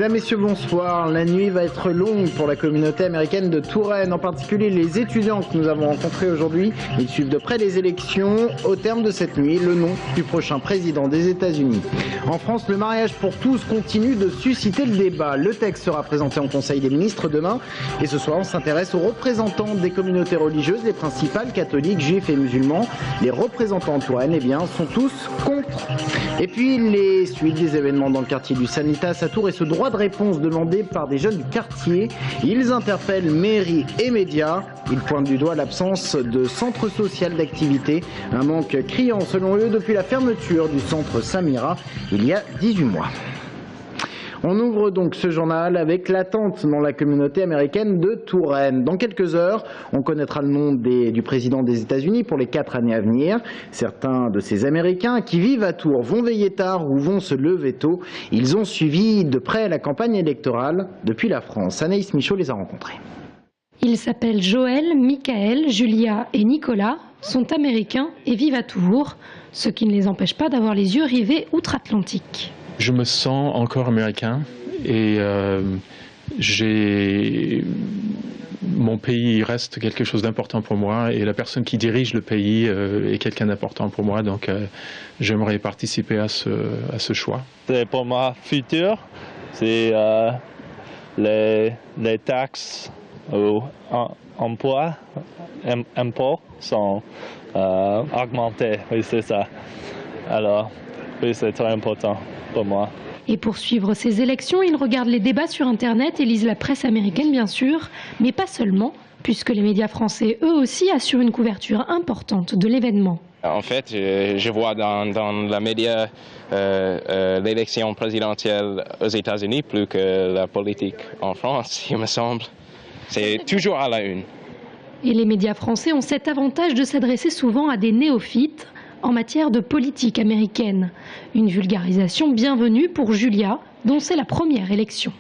Mesdames, Messieurs, bonsoir. La nuit va être longue pour la communauté américaine de Touraine, en particulier les étudiants que nous avons rencontrés aujourd'hui. Ils suivent de près les élections. Au terme de cette nuit, le nom du prochain président des États-Unis. En France, le mariage pour tous continue de susciter le débat. Le texte sera présenté en Conseil des ministres demain. Et ce soir, on s'intéresse aux représentants des communautés religieuses, les principales, catholiques, juifs et musulmans. Les représentants de Touraine, eh bien, sont tous contre. Et puis, les suites des événements dans le quartier du Sanitas à Tours et ce droit de réponse demandé par des jeunes du quartier. Ils interpellent mairie et médias. Ils pointent du doigt l'absence de centre social d'activité, un manque criant selon eux depuis la fermeture du centre Samira il y a 18 mois. On ouvre donc ce journal avec l'attente dans la communauté américaine de Touraine. Dans quelques heures, on connaîtra le nom du président des États-Unis pour les 4 années à venir. Certains de ces Américains qui vivent à Tours vont veiller tard ou vont se lever tôt. Ils ont suivi de près la campagne électorale depuis la France. Anaïs Michaud les a rencontrés. Ils s'appellent Joël, Michael, Julia et Nicolas, sont américains et vivent à Tours, ce qui ne les empêche pas d'avoir les yeux rivés outre-Atlantique. Je me sens encore américain et mon pays reste quelque chose d'important pour moi et la personne qui dirige le pays est quelqu'un d'important pour moi, donc j'aimerais participer à ce choix. Pour moi futur, c'est les taxes ou impôts sont augmentés, oui c'est ça. Alors oui, c'est très important pour moi. Et pour suivre ces élections, ils regardent les débats sur Internet et lisent la presse américaine, bien sûr, mais pas seulement, puisque les médias français, eux aussi, assurent une couverture importante de l'événement. En fait, je vois dans la média l'élection présidentielle aux États-Unis plus que la politique en France, il me semble. C'est toujours à la une. Et les médias français ont cet avantage de s'adresser souvent à des néophytes en matière de politique américaine. Une vulgarisation bienvenue pour Julia, dont c'est la première élection.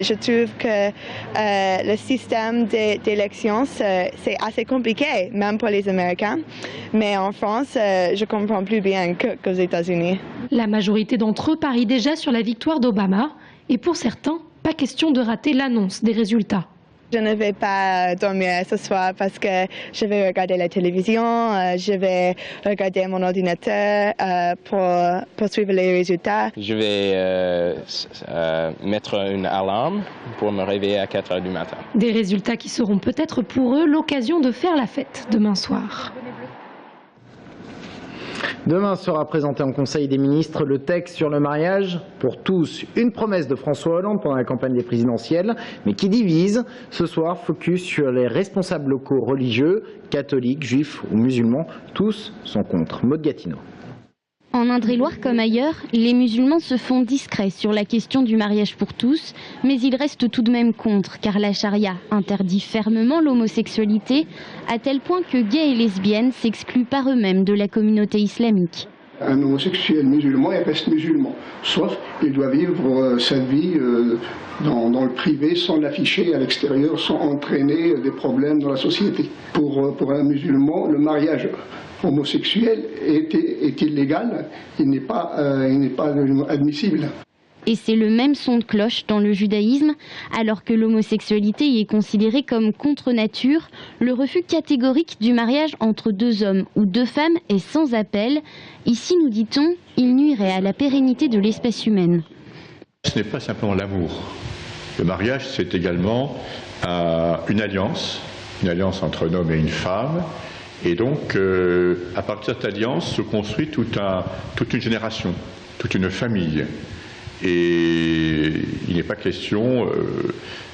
Je trouve que le système d'élection, c'est assez compliqué, même pour les Américains. Mais en France, je comprends plus bien qu'aux États-Unis. La majorité d'entre eux parie déjà sur la victoire d'Obama. Et pour certains, pas question de rater l'annonce des résultats. Je ne vais pas dormir ce soir parce que je vais regarder la télévision, je vais regarder mon ordinateur pour suivre les résultats. Je vais mettre une alarme pour me réveiller à 4 h du matin. Des résultats qui seront peut-être pour eux l'occasion de faire la fête demain soir. Demain sera présenté en Conseil des ministres le texte sur le mariage pour tous. Une promesse de François Hollande pendant la campagne des présidentielles, mais qui divise. Ce soir, focus sur les responsables locaux religieux, catholiques, juifs ou musulmans. Tous sont contre. Maud Gatineau. En Indre-et-Loire comme ailleurs, les musulmans se font discrets sur la question du mariage pour tous, mais ils restent tout de même contre, car la charia interdit fermement l'homosexualité, à tel point que gays et lesbiennes s'excluent par eux-mêmes de la communauté islamique. Un homosexuel musulman, il reste musulman, sauf qu'il doit vivre sa vie dans le privé sans l'afficher à l'extérieur, sans entraîner des problèmes dans la société. Pour un musulman, le mariage homosexuel est illégal, il n'est pas admissible. Et c'est le même son de cloche dans le judaïsme, alors que l'homosexualité y est considérée comme contre nature. Le refus catégorique du mariage entre 2 hommes ou 2 femmes est sans appel. Ici, nous dit-on, il nuirait à la pérennité de l'espèce humaine. Ce n'est pas simplement l'amour. Le mariage, c'est également une alliance entre un homme et une femme. Et donc, à partir de cette alliance se construit toute une génération, toute une famille. Et il n'est pas question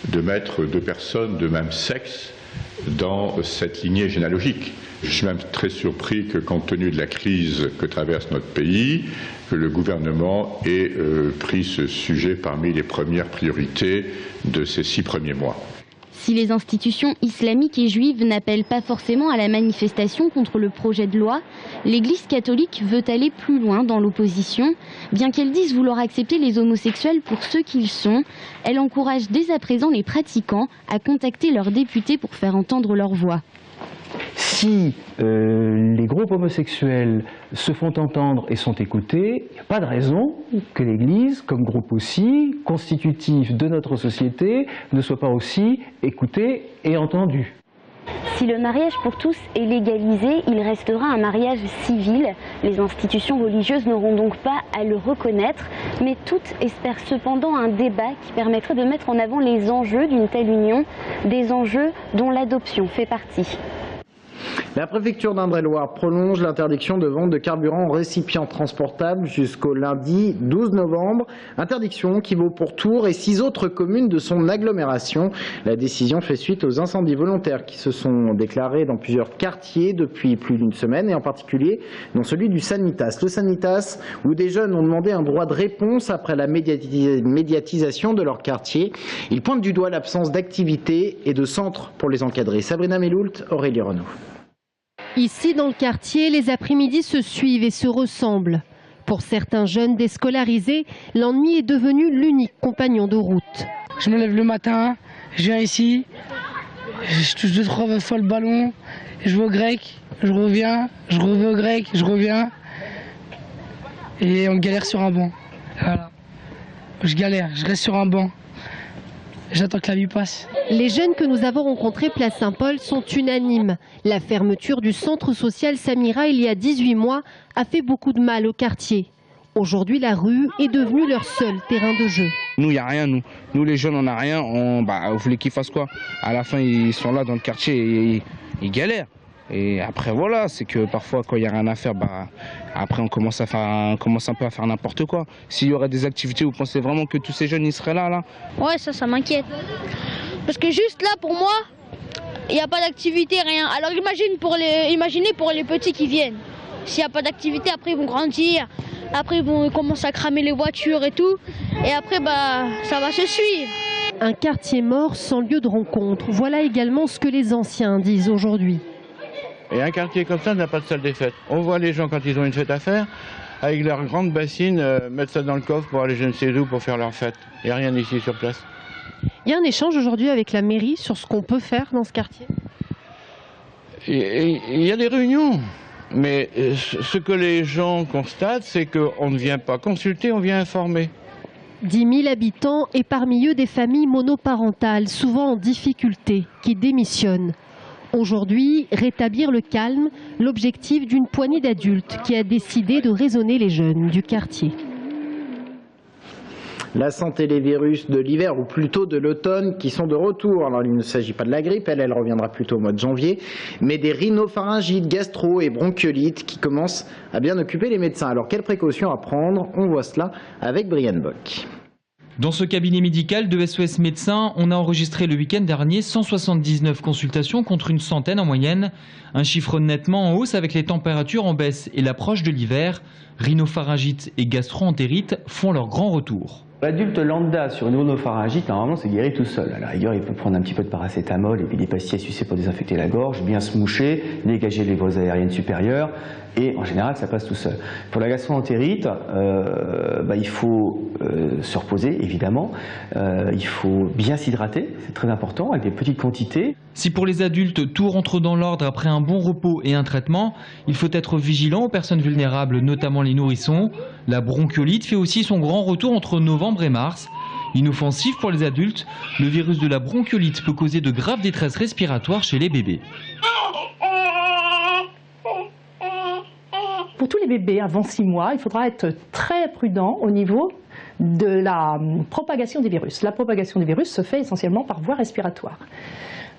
de mettre 2 personnes de même sexe dans cette lignée généalogique. Je suis même très surpris que, compte tenu de la crise que traverse notre pays, que le gouvernement ait pris ce sujet parmi les premières priorités de ces 6 premiers mois. Si les institutions islamiques et juives n'appellent pas forcément à la manifestation contre le projet de loi, l'Église catholique veut aller plus loin dans l'opposition. Bien qu'elle dise vouloir accepter les homosexuels pour ceux qu'ils sont, elle encourage dès à présent les pratiquants à contacter leurs députés pour faire entendre leur voix. si les groupes homosexuels se font entendre et sont écoutés, il n'y a pas de raison que l'Église, comme groupe aussi, constitutif de notre société, ne soit pas aussi écoutée et entendue. Si le mariage pour tous est légalisé, il restera un mariage civil. Les institutions religieuses n'auront donc pas à le reconnaître, mais toutes espèrent cependant un débat qui permettrait de mettre en avant les enjeux d'une telle union, des enjeux dont l'adoption fait partie. La préfecture d'Indre-et-Loire prolonge l'interdiction de vente de carburant en récipient transportable jusqu'au lundi 12 novembre. Interdiction qui vaut pour Tours et 6 autres communes de son agglomération. La décision fait suite aux incendies volontaires qui se sont déclarés dans plusieurs quartiers depuis plus d'une semaine et en particulier dans celui du Sanitas. Le Sanitas où des jeunes ont demandé un droit de réponse après la médiatisation de leur quartier. Ils pointent du doigt l'absence d'activités et de centres pour les encadrer. Sabrina Meloult, Aurélie Renaud. Ici, dans le quartier, les après-midi se suivent et se ressemblent. Pour certains jeunes déscolarisés, l'ennui est devenu l'unique compagnon de route. Je me lève le matin, je viens ici, je touche 2-3 fois le ballon, je vais au grec, je reviens, je reviens au grec, je reviens. Et on galère sur un banc. Voilà. Je galère, je reste sur un banc. J'attends que la vie passe. Les jeunes que nous avons rencontrés place Saint-Paul sont unanimes. La fermeture du centre social Samira il y a 18 mois a fait beaucoup de mal au quartier. Aujourd'hui, la rue est devenue leur seul terrain de jeu. Nous, il n'y a rien. Nous, les jeunes, on n'a rien. Vous voulez qu'ils fassent quoi? À la fin, ils sont là dans le quartier et ils galèrent. Et après, voilà, c'est que parfois, quand il n'y a rien à faire, après, on commence un peu à faire n'importe quoi. S'il y aurait des activités, vous pensez vraiment que tous ces jeunes, ils seraient là? Ouais, ça m'inquiète. Parce que juste là, pour moi, il n'y a pas d'activité, rien. Alors imaginez pour les petits qui viennent. S'il n'y a pas d'activité, après, ils vont grandir. Après, ils vont commencer à cramer les voitures et tout. Et après, ça va se suivre. Un quartier mort sans lieu de rencontre. Voilà également ce que les anciens disent aujourd'hui. Et un quartier comme ça n'a pas de salle des fêtes. On voit les gens quand ils ont une fête à faire, avec leur grande bassine, mettre ça dans le coffre pour aller je ne sais où pour faire leur fête. Il n'y a rien ici sur place. Il y a un échange aujourd'hui avec la mairie sur ce qu'on peut faire dans ce quartier? Il y a des réunions, mais ce que les gens constatent, c'est qu'on ne vient pas consulter, on vient informer. 10 000 habitants et parmi eux des familles monoparentales, souvent en difficulté, qui démissionnent. Aujourd'hui, rétablir le calme, l'objectif d'une poignée d'adultes qui a décidé de raisonner les jeunes du quartier. La santé et les virus de l'hiver, ou plutôt de l'automne, qui sont de retour. Alors il ne s'agit pas de la grippe, elle reviendra plutôt au mois de janvier, mais des rhinopharyngites, gastro et bronchiolites qui commencent à bien occuper les médecins. Alors quelles précautions à prendre? On voit cela avec Brian Bock. Dans ce cabinet médical de SOS Médecins, on a enregistré le week-end dernier 179 consultations contre une centaine en moyenne. Un chiffre nettement en hausse avec les températures en baisse et l'approche de l'hiver. Rhinopharyngite et gastro-entérite font leur grand retour. L'adulte lambda sur une rhinopharyngite, normalement, c'est guéri tout seul. À la rigueur, il peut prendre un petit peu de paracétamol et puis des pastilles à sucer pour désinfecter la gorge, bien se moucher, dégager les voies aériennes supérieures, et en général, ça passe tout seul. Pour la gastro-entérite, il faut se reposer, évidemment. Il faut bien s'hydrater, c'est très important, avec des petites quantités. Si pour les adultes, tout rentre dans l'ordre après un bon repos et un traitement, il faut être vigilant aux personnes vulnérables, notamment les nourrissons. La bronchiolite fait aussi son grand retour entre novembre et mars. Inoffensif pour les adultes, le virus de la bronchiolite peut causer de graves détresses respiratoires chez les bébés. Pour tous les bébés avant 6 mois, il faudra être très prudent au niveau de la propagation des virus. La propagation des virus se fait essentiellement par voie respiratoire.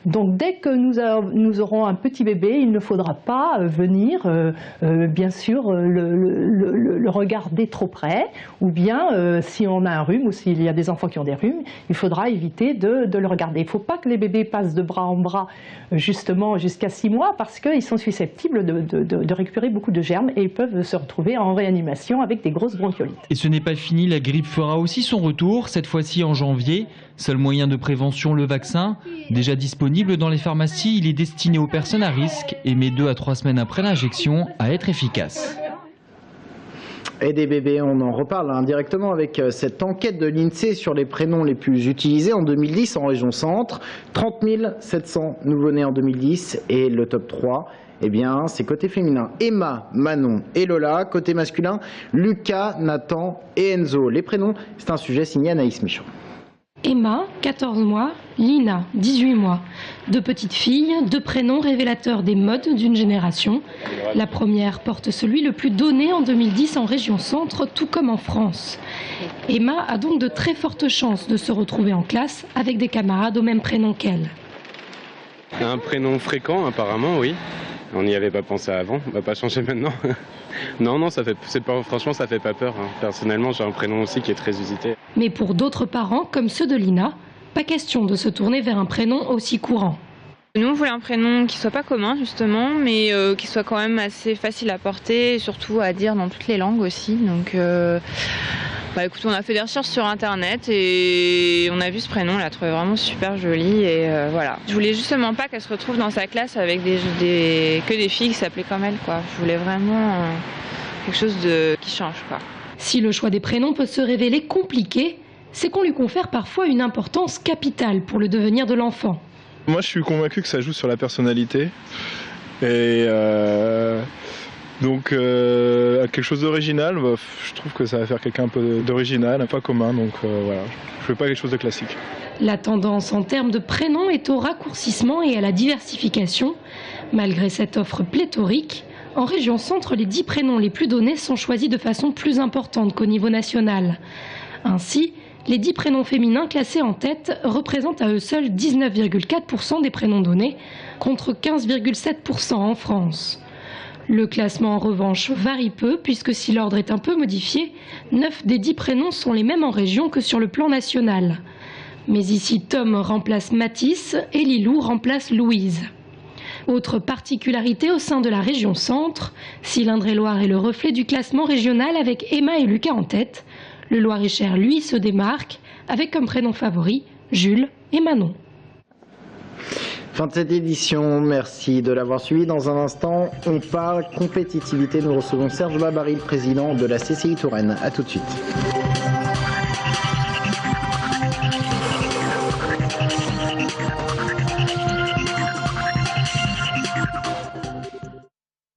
Donc dès que nous aurons un petit bébé, il ne faudra pas venir, bien sûr, le regarder trop près, ou bien si on a un rhume ou s'il y a des enfants qui ont des rhumes, il faudra éviter de le regarder. Il ne faut pas que les bébés passent de bras en bras justement jusqu'à 6 mois parce qu'ils sont susceptibles de récupérer beaucoup de germes et ils peuvent se retrouver en réanimation avec des grosses bronchiolites. Et ce n'est pas fini, la grippe fera aussi son retour, cette fois-ci en janvier. Seul moyen de prévention, le vaccin. Déjà disponible dans les pharmacies, il est destiné aux personnes à risque et met 2 à 3 semaines après l'injection à être efficace. Et des bébés, on en reparle directement avec cette enquête de l'INSEE sur les prénoms les plus utilisés en 2010 en région centre. 30 700 nouveau-nés en 2010 et le top 3, eh bien, c'est côté féminin Emma, Manon et Lola. Côté masculin, Lucas, Nathan et Enzo. Les prénoms, c'est un sujet signé Anaïs Michaud. Emma, 14 mois, Lina, 18 mois. Deux petites filles, deux prénoms révélateurs des modes d'une génération. La première porte celui le plus donné en 2010 en région centre, tout comme en France. Emma a donc de très fortes chances de se retrouver en classe avec des camarades au même prénom qu'elle. Un prénom fréquent apparemment, oui. On n'y avait pas pensé avant, on va pas changer maintenant. Non, franchement ça fait pas peur. Hein. Personnellement j'ai un prénom aussi qui est très usité. Mais pour d'autres parents, comme ceux de Lina, pas question de se tourner vers un prénom aussi courant. Nous on voulait un prénom qui soit pas commun justement, mais qui soit quand même assez facile à porter et surtout à dire dans toutes les langues aussi. Donc écoute, on a fait des recherches sur internet et on a vu ce prénom, on l'a trouvé vraiment super joli et voilà. Je voulais justement pas qu'elle se retrouve dans sa classe avec que des filles qui s'appelaient comme elle, quoi. Je voulais vraiment quelque chose qui change, quoi. Si le choix des prénoms peut se révéler compliqué, c'est qu'on lui confère parfois une importance capitale pour le devenir de l'enfant. Moi je suis convaincu que ça joue sur la personnalité et donc quelque chose d'original, je trouve que ça va faire quelqu'un un peu d'original, pas commun, donc voilà, je fais pas quelque chose de classique. La tendance en termes de prénoms est au raccourcissement et à la diversification. Malgré cette offre pléthorique, en région centre, les 10 prénoms les plus donnés sont choisis de façon plus importante qu'au niveau national. Ainsi, les 10 prénoms féminins classés en tête représentent à eux seuls 19,4% des prénoms donnés, contre 15,7% en France. Le classement en revanche varie peu, puisque si l'ordre est un peu modifié, 9 des 10 prénoms sont les mêmes en région que sur le plan national. Mais ici, Tom remplace Mathis et Lilou remplace Louise. Autre particularité au sein de la région centre, si l'Indre-et-Loire est le reflet du classement régional avec Emma et Lucas en tête, le Loir-et-Cher, lui, se démarque avec comme prénom favori Jules et Manon. Fin de cette édition, merci de l'avoir suivi. Dans un instant, on parle compétitivité. Nous recevons Serge Babary, le président de la CCI Touraine. A tout de suite.